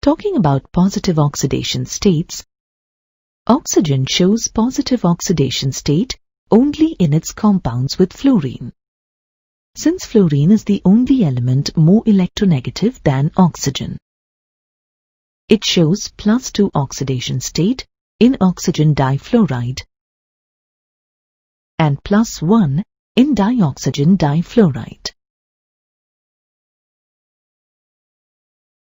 Talking about positive oxidation states, oxygen shows positive oxidation state only in its compounds with fluorine, since fluorine is the only element more electronegative than oxygen. It shows +2 oxidation state in oxygen difluoride and +1 in dioxygen difluoride.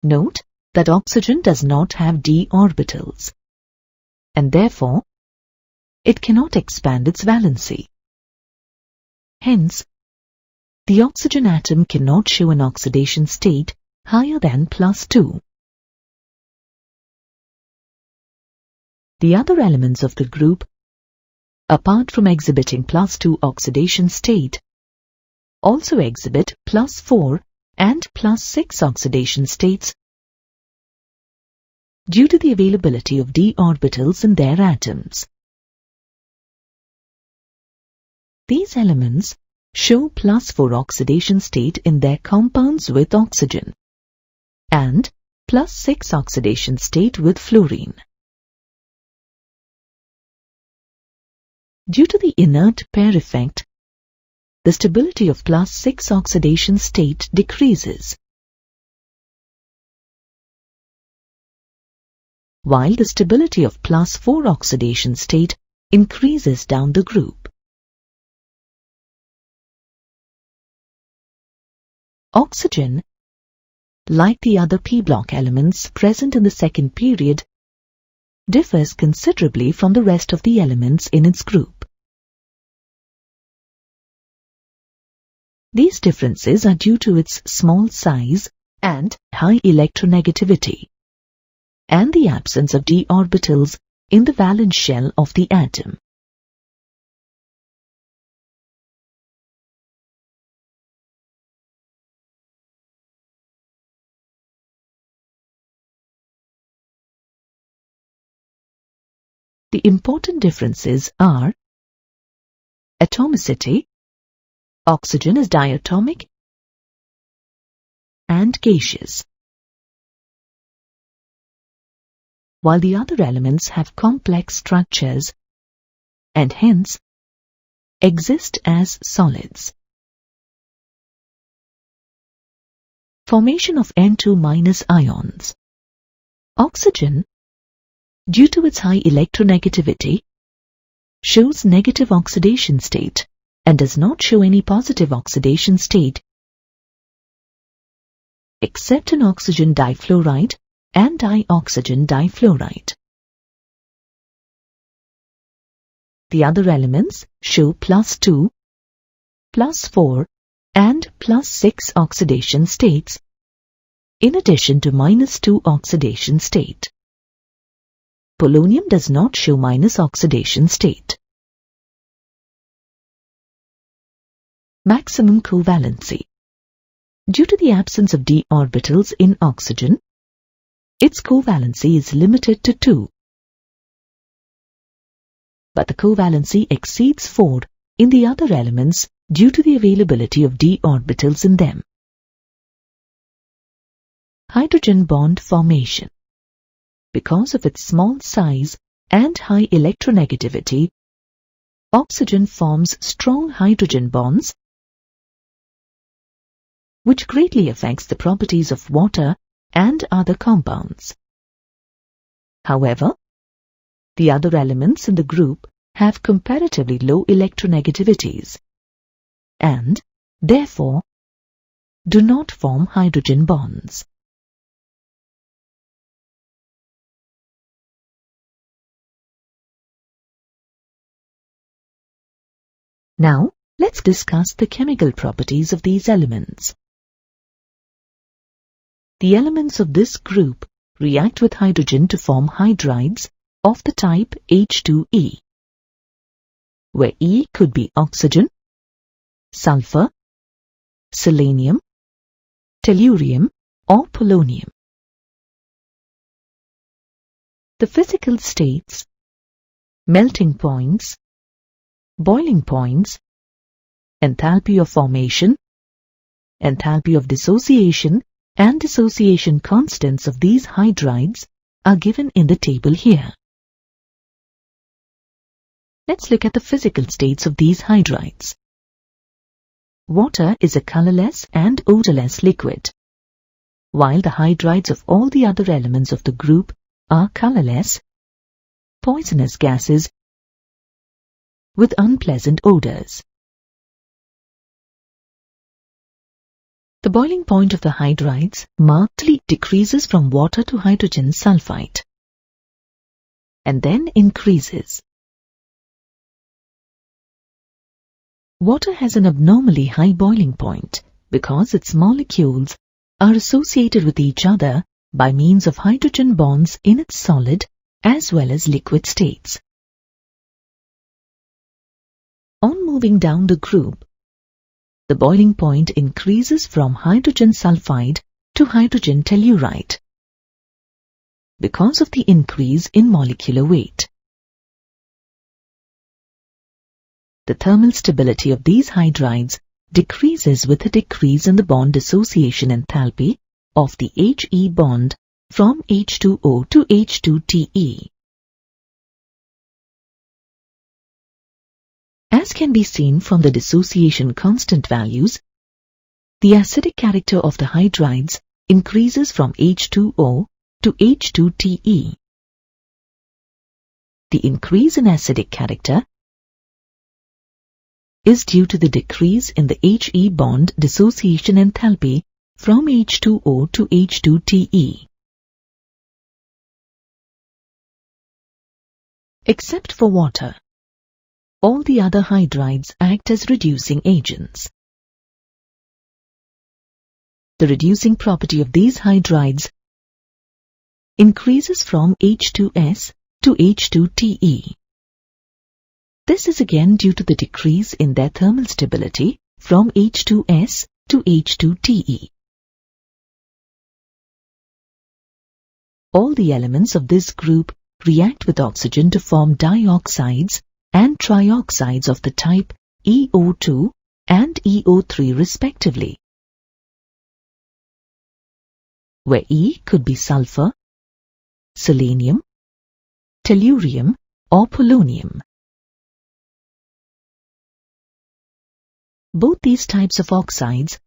Note that oxygen does not have d orbitals, and therefore it cannot expand its valency. Hence, the oxygen atom cannot show an oxidation state higher than +2. The other elements of the group, apart from exhibiting +2 oxidation state, also exhibit +4 and +6 oxidation states due to the availability of d orbitals in their atoms. These elements show +4 oxidation state in their compounds with oxygen and +6 oxidation state with fluorine. Due to the inert pair effect, the stability of +6 oxidation state decreases, while the stability of +4 oxidation state increases down the group. Oxygen, like the other p-block elements present in the second period, differs considerably from the rest of the elements in its group. These differences are due to its small size and high electronegativity, and the absence of d orbitals in the valence shell of the atom. The important differences are atomicity, oxygen is diatomic and gaseous, while the other elements have complex structures and hence exist as solids. Formation of N2- ions. Oxygen, due to its high electronegativity, shows negative oxidation state and does not show any positive oxidation state except in oxygen difluoride and dioxygen difluoride. The other elements show +2, +4 and +6 oxidation states in addition to -2 oxidation state. Polonium does not show minus oxidation state. Maximum covalency. Due to the absence of d orbitals in oxygen, its covalency is limited to 2. But the covalency exceeds 4 in the other elements due to the availability of d orbitals in them. Hydrogen bond formation. Because of its small size and high electronegativity, oxygen forms strong hydrogen bonds, which greatly affects the properties of water and other compounds. However, the other elements in the group have comparatively low electronegativities and, therefore, do not form hydrogen bonds. Now, let's discuss the chemical properties of these elements. The elements of this group react with hydrogen to form hydrides of the type H2E, where E could be oxygen, sulfur, selenium, tellurium, or polonium. The physical states, melting points, boiling points, enthalpy of formation, enthalpy of dissociation, and dissociation constants of these hydrides are given in the table here. Let's look at the physical states of these hydrides. Water is a colorless and odorless liquid, while the hydrides of all the other elements of the group are colorless, poisonous gases with unpleasant odors. The boiling point of the hydrides markedly decreases from water to hydrogen sulfide and then increases. Water has an abnormally high boiling point because its molecules are associated with each other by means of hydrogen bonds in its solid as well as liquid states. On moving down the group, the boiling point increases from hydrogen sulfide to hydrogen telluride because of the increase in molecular weight. The thermal stability of these hydrides decreases with a decrease in the bond dissociation enthalpy of the He bond from H2O to H2Te. As can be seen from the dissociation constant values, the acidic character of the hydrides increases from H2O to H2Te. The increase in acidic character is due to the decrease in the He bond dissociation enthalpy from H2O to H2Te. Except for water, all the other hydrides act as reducing agents. The reducing property of these hydrides increases from H2S to H2Te. This is again due to the decrease in their thermal stability from H2S to H2Te. All the elements of this group react with oxygen to form dioxides and trioxides of the type EO2 and EO3 respectively, where E could be sulfur, selenium, tellurium or polonium. Both these types of oxides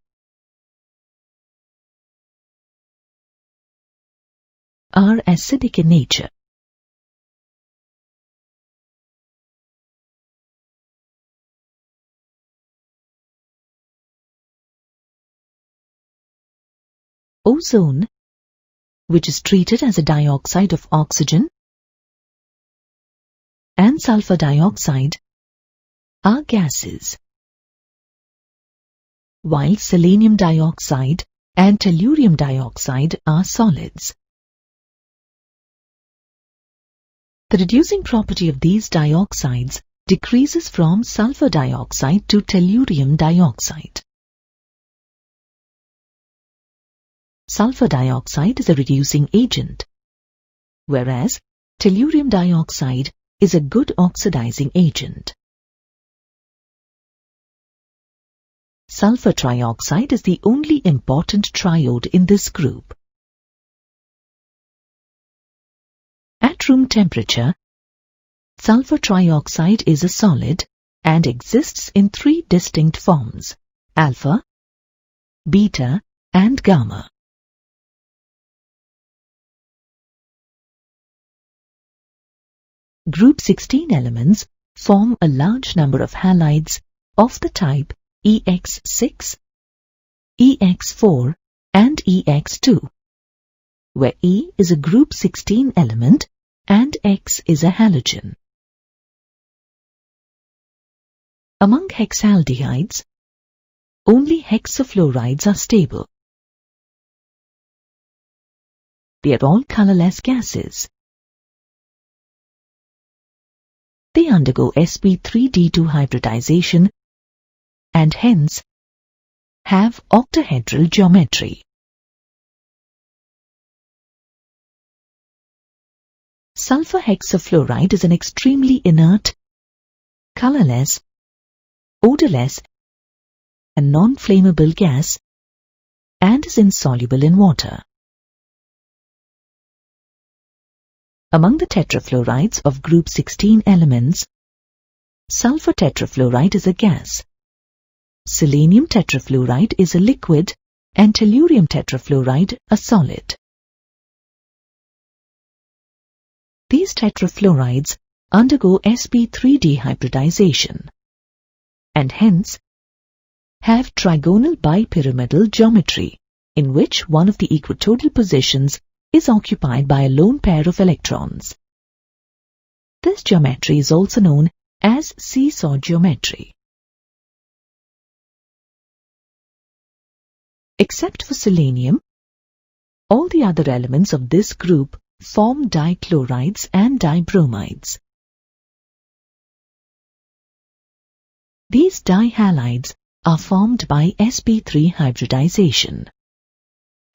are acidic in nature. Ozone, which is treated as a dioxide of oxygen, and sulfur dioxide are gases, while selenium dioxide and tellurium dioxide are solids. The reducing property of these dioxides decreases from sulfur dioxide to tellurium dioxide. Sulfur dioxide is a reducing agent, whereas tellurium dioxide is a good oxidizing agent. Sulfur trioxide is the only important triode in this group. At room temperature, sulfur trioxide is a solid and exists in three distinct forms: alpha, beta, and gamma. Group 16 elements form a large number of halides of the type EX6, EX4, and EX2, where E is a group 16 element and X is a halogen. Among hexaldehydes, only hexafluorides are stable. They are all colorless gases. They undergo sp3d2 hybridization and hence have octahedral geometry. Sulfur hexafluoride is an extremely inert, colorless, odorless, and non-flammable gas and is insoluble in water. Among the tetrafluorides of group 16 elements, sulfur tetrafluoride is a gas, selenium tetrafluoride is a liquid, and tellurium tetrafluoride a solid. These tetrafluorides undergo sp3d hybridization and hence have trigonal bipyramidal geometry, in which one of the equatorial positions is occupied by a lone pair of electrons. This geometry is also known as seesaw geometry. Except for selenium, all the other elements of this group form dichlorides and dibromides. These dihalides are formed by sp3 hybridization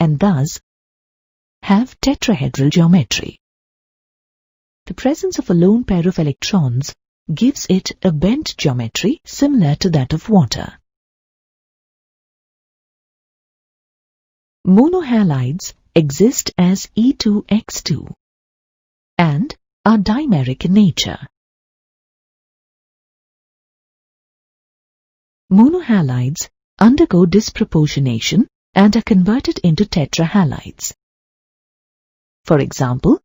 and thus have tetrahedral geometry. The presence of a lone pair of electrons gives it a bent geometry similar to that of water. Monohalides exist as E2X2 and are dimeric in nature. Monohalides undergo disproportionation and are converted into tetrahalides. For example,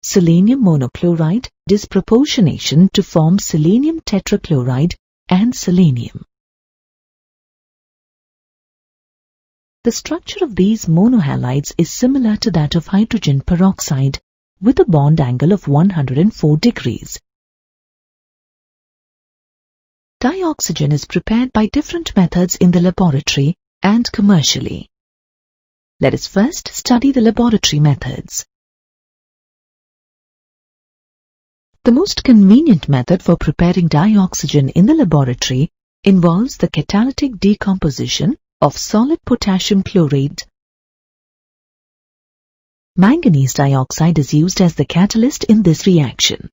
selenium monochloride disproportionation to form selenium tetrachloride and selenium. The structure of these monohalides is similar to that of hydrogen peroxide with a bond angle of 104 degrees. Dioxygen is prepared by different methods in the laboratory and commercially. Let us first study the laboratory methods. The most convenient method for preparing dioxygen in the laboratory involves the catalytic decomposition of solid potassium chlorate. Manganese dioxide is used as the catalyst in this reaction.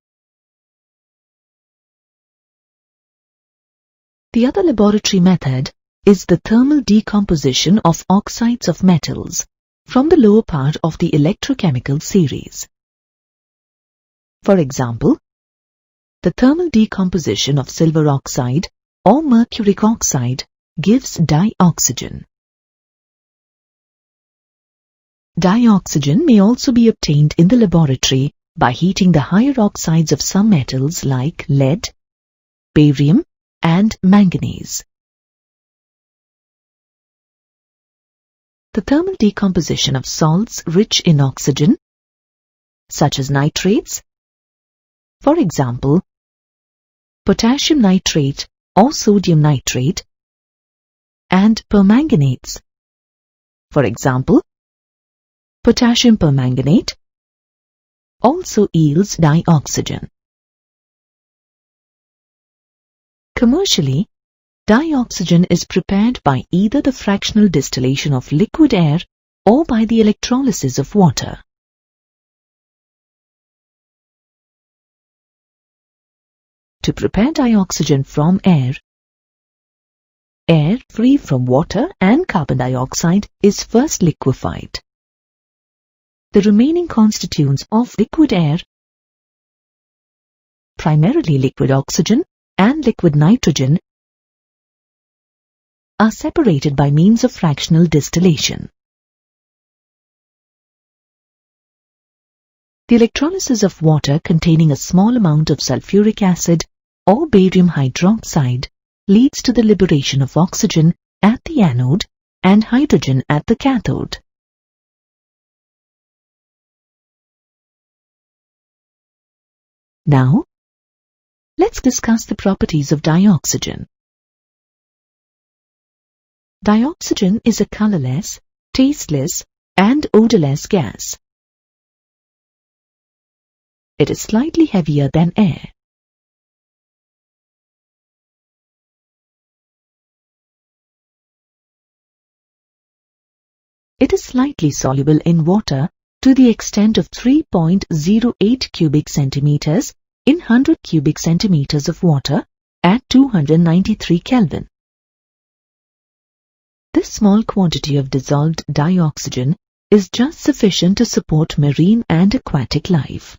The other laboratory method is the thermal decomposition of oxides of metals from the lower part of the electrochemical series. For example, the thermal decomposition of silver oxide or mercuric oxide gives dioxygen. Dioxygen may also be obtained in the laboratory by heating the higher oxides of some metals like lead, barium, and manganese. The thermal decomposition of salts rich in oxygen, such as nitrates, for example, potassium nitrate or sodium nitrate, and permanganates, for example, potassium permanganate, also yields dioxygen. Commercially, dioxygen is prepared by either the fractional distillation of liquid air or by the electrolysis of water. To prepare dioxygen from air free from water and carbon dioxide is first liquefied. The remaining constituents of liquid air, primarily liquid oxygen and liquid nitrogen, are separated by means of fractional distillation. The electrolysis of water containing a small amount of sulfuric acid or barium hydroxide leads to the liberation of oxygen at the anode and hydrogen at the cathode. Now, let's discuss the properties of dioxygen. Dioxygen is a colorless, tasteless, and odorless gas. It is slightly heavier than air. It is slightly soluble in water to the extent of 3.08 cubic centimeters in 100 cubic centimeters of water at 293 Kelvin. This small quantity of dissolved dioxygen is just sufficient to support marine and aquatic life.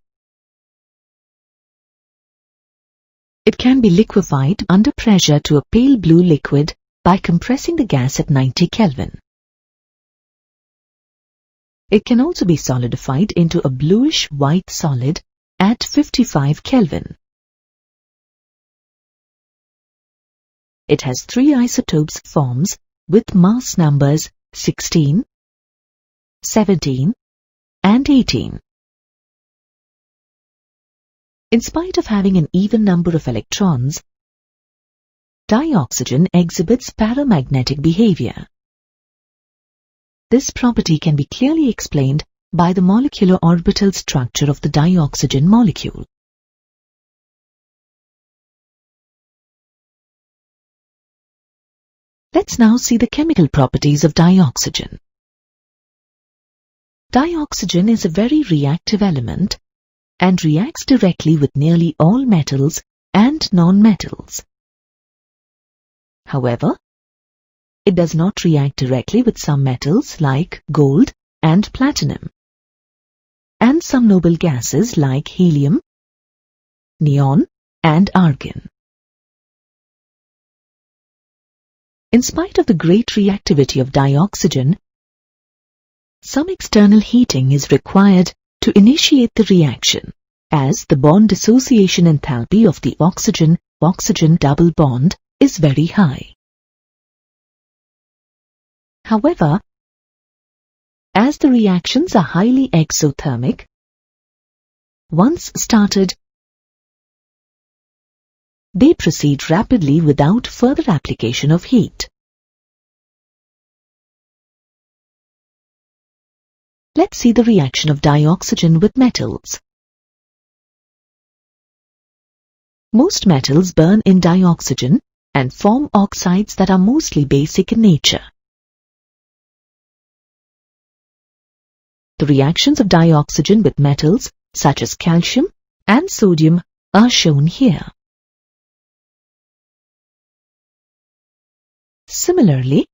It can be liquefied under pressure to a pale blue liquid by compressing the gas at 90 Kelvin. It can also be solidified into a bluish-white solid at 55 Kelvin. it has 3 isotopes forms with mass numbers 16, 17, and 18. In spite of having an even number of electrons, dioxygen exhibits paramagnetic behavior. This property can be clearly explained by the molecular orbital structure of the dioxygen molecule. Let's now see the chemical properties of dioxygen. Dioxygen is a very reactive element and reacts directly with nearly all metals and non-metals. However, it does not react directly with some metals like gold and platinum, and some noble gases like helium, neon, and argon. In spite of the great reactivity of dioxygen, some external heating is required to initiate the reaction, as the bond dissociation enthalpy of the oxygen-oxygen double bond is very high. However, as the reactions are highly exothermic, once started, they proceed rapidly without further application of heat. Let's see the reaction of dioxygen with metals. Most metals burn in dioxygen and form oxides that are mostly basic in nature. The reactions of dioxygen with metals such as calcium and sodium are shown here. Similarly,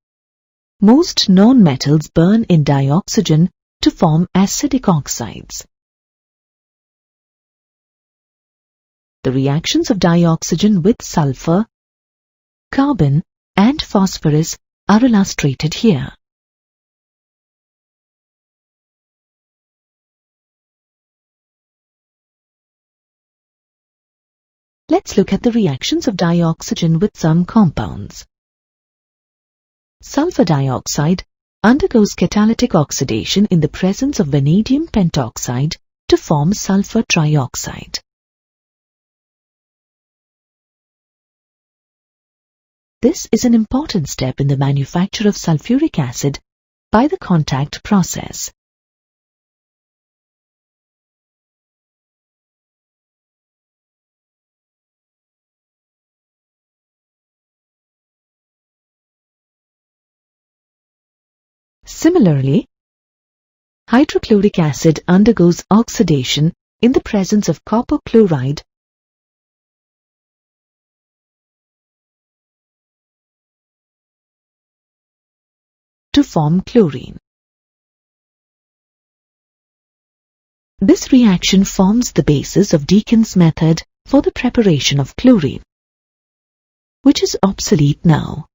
most non-metals burn in dioxygen to form acidic oxides. The reactions of dioxygen with sulfur, carbon, and phosphorus are illustrated here. Let's look at the reactions of dioxygen with some compounds. Sulfur dioxide undergoes catalytic oxidation in the presence of vanadium pentoxide to form sulfur trioxide. This is an important step in the manufacture of sulfuric acid by the contact process. Similarly, hydrochloric acid undergoes oxidation in the presence of copper chloride to form chlorine. This reaction forms the basis of Deacon's method for the preparation of chlorine, which is obsolete now.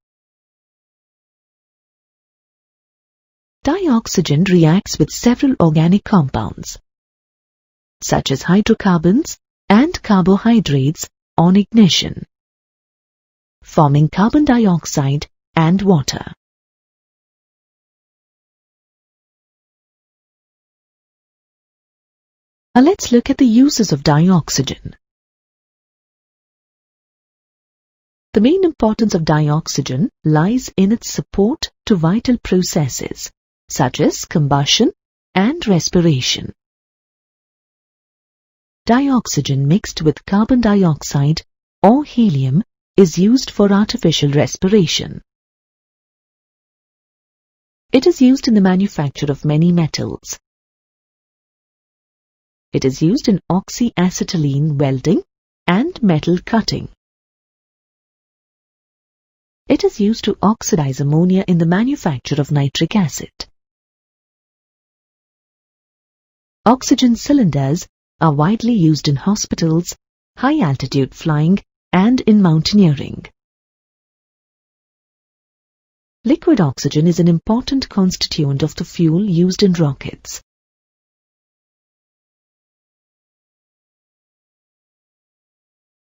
Dioxygen reacts with several organic compounds, such as hydrocarbons and carbohydrates on ignition, forming carbon dioxide and water. Now let's look at the uses of dioxygen. The main importance of dioxygen lies in its support to vital processes, such as combustion and respiration. Dioxygen mixed with carbon dioxide or helium is used for artificial respiration. It is used in the manufacture of many metals. It is used in oxyacetylene welding and metal cutting. It is used to oxidize ammonia in the manufacture of nitric acid. Oxygen cylinders are widely used in hospitals, high-altitude flying, and in mountaineering. Liquid oxygen is an important constituent of the fuel used in rockets.